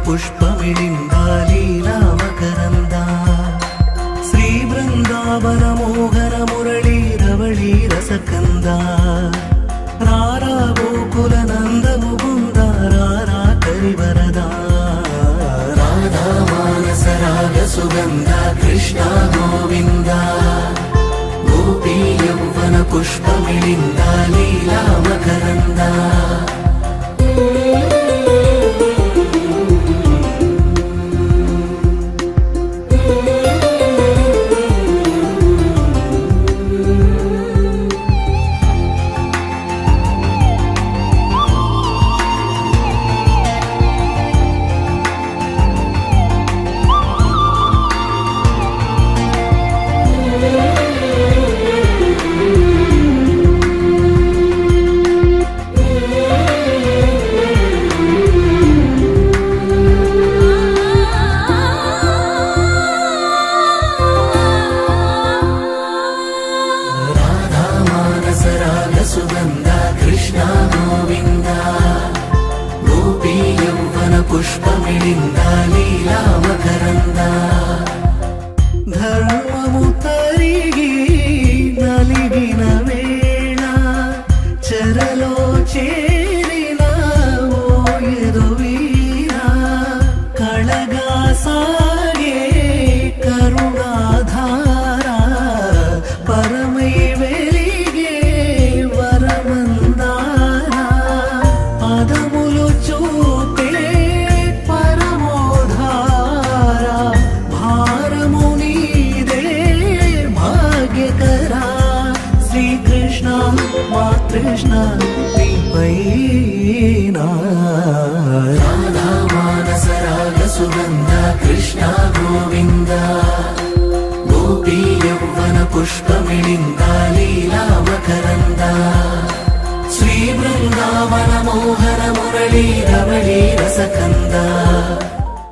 पुष्पमिलिन्द लीला मकरन्द श्री वृन्दावन मोहन मुरली रवळी रसकन्द रारा गोकुल नन्द मुकुन्द रारा करिवरद राधा मानस राग सुगन्ध कृष्ण गोविन्द गोपी यौवन पुष्पमिलिन्द लीला मकरन्द सुगन्ध कृष्ण गोविन्द गोपी यौवन पुष्पमिलिन्द लीला मकरन्द धर्ममु तरिगी नलिगिन वेळ चरलो चेरिन ओ यदुवीर कळगा सागे करुणाधार परमै कृष्ण राधा मानस राग सुगन्ध कृष्ण गोविन्द गोपी यौवन पुष्पमिलिन्द लीला मकरन्द श्री वृन्दावन मोहन मुरली रवळी रसकन्द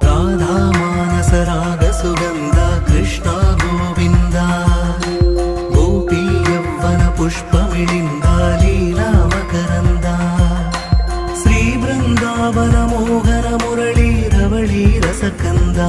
राधा मानस राग सुगन्ध कृष्ण गोविन्द गोपी यौवन पुष्पमिलिन्द लीला मकरन्द श्री वृन्दावन मोहन मुरली रवळी रसकन्द।